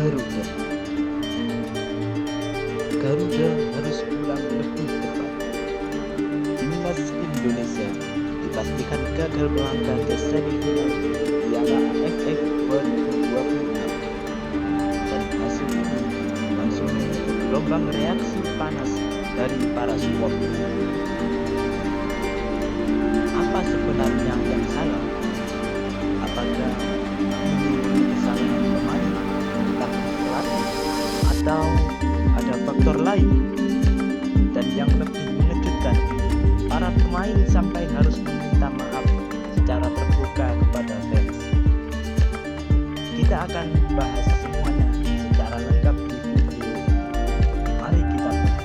Garuda. Garuda harus pulang lebih cepat. Timnas Indonesia dipastikan gagal melangkah ke semifinal Piala AFF 2026 dan hasil ini langsung memicu gelombang reaksi panas dari para supporter. Apa sebenarnya yang salah? Apakah ini kesalahan pemain, entah pelatih, atau ada faktor lain? Dan yang lebih mengejutkan, para pemain sampai harus meminta maaf secara terbuka kepada fans. Kita akan bahas semuanya secara lengkap di video. Mari kita bahas.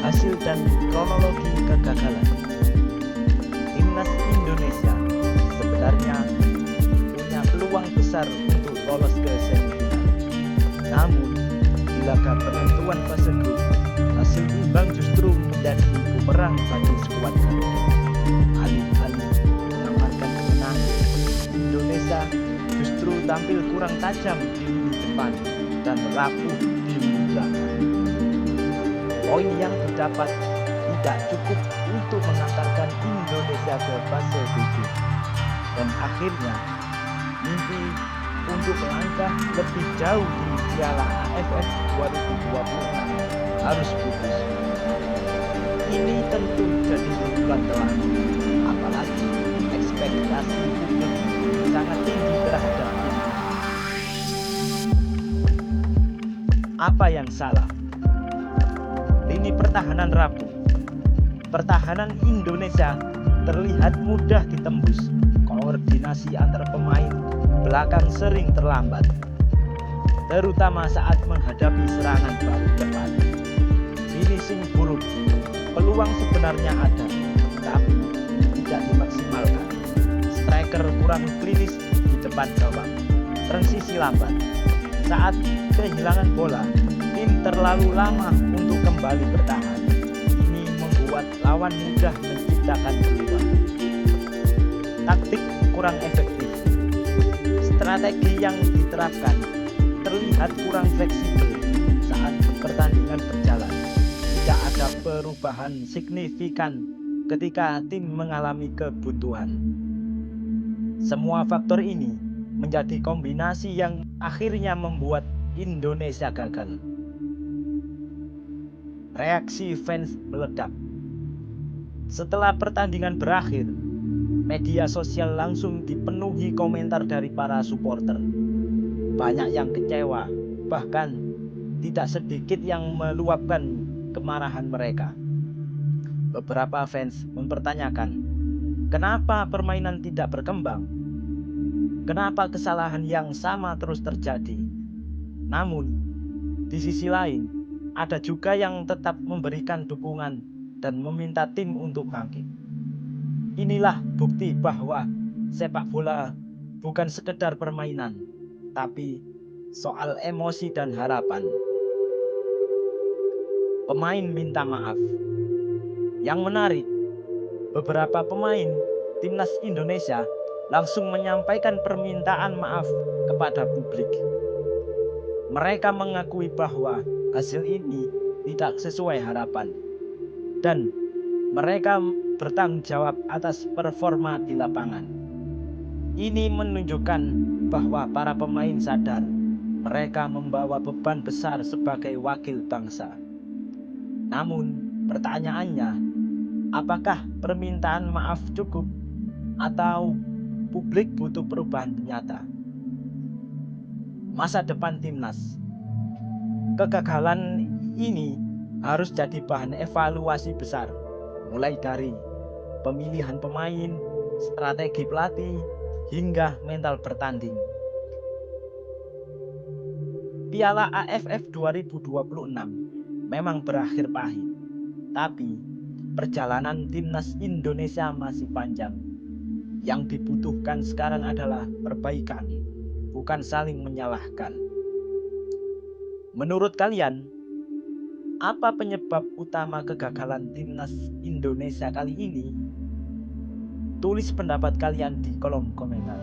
Hasil dan kronologi kegagalan. Timnas Indonesia sebenarnya punya peluang besar untuk lolos ke semifinal. Namun, di laga penentuan fase grup, hasil imbang justru menjadi bumerang bagi skuad Garuda. Alih-alih mengamankan kemenangan, Indonesia justru tampil kurang tajam di lini depan dan rapuh di lini belakang. Poin yang didapat tidak cukup untuk mengantarkan Indonesia ke fase tujuh, dan akhirnya mimpi untuk melangkah lebih jauh di Piala AFF 2026 harus putus. Ini tentu jadi pukulan telak, apalagi ekspektasi publik sangat tinggi terhadap ini. Apa yang salah? Lini pertahanan rapuh. Pertahanan Indonesia terlihat mudah ditembus. Koordinasi antar pemain belakang sering terlambat, terutama saat menghadapi serangan balik depan. Finishing buruk. Peluang sebenarnya ada, tapi tidak dimaksimalkan. Striker kurang klinis di depan gawang. Transisi lambat. Saat kehilangan bola, tim terlalu lama untuk kembali bertahan. Ini membuat lawan mudah menciptakan peluang. Taktik kurang efektif. Strategi yang diterapkan terlihat kurang fleksibel saat pertandingan berjalan. Tidak ada perubahan signifikan ketika tim mengalami kebutuhan. Semua faktor ini menjadi kombinasi yang akhirnya membuat Indonesia gagal. Reaksi fans meledak. Setelah pertandingan berakhir, media sosial langsung dipenuhi komentar dari para supporter. Banyak yang kecewa, bahkan tidak sedikit yang meluapkan kemarahan mereka. Beberapa fans mempertanyakan, kenapa permainan tidak berkembang? Kenapa kesalahan yang sama terus terjadi? Namun, di sisi lain, ada juga yang tetap memberikan dukungan dan meminta tim untuk bangkit. Inilah bukti bahwa sepak bola bukan sekedar permainan, tapi soal emosi dan harapan. Pemain minta maaf. Yang menarik, beberapa pemain timnas Indonesia langsung menyampaikan permintaan maaf kepada publik. Mereka mengakui bahwa hasil ini tidak sesuai harapan, dan mereka bertanggung jawab atas performa di lapangan. Ini menunjukkan bahwa para pemain sadar mereka membawa beban besar sebagai wakil bangsa. Namun, pertanyaannya, apakah permintaan maaf cukup atau publik butuh perubahan nyata? Masa depan timnas. Kegagalan ini harus jadi bahan evaluasi besar, mulai dari pemilihan pemain, strategi pelatih, hingga mental bertanding. Piala AFF 2026 memang berakhir pahit, tapi perjalanan timnas Indonesia masih panjang. Yang dibutuhkan sekarang adalah perbaikan, bukan saling menyalahkan. Menurut kalian, Apa penyebab utama kegagalan timnas Indonesia kali ini? Tulis pendapat kalian di kolom komentar.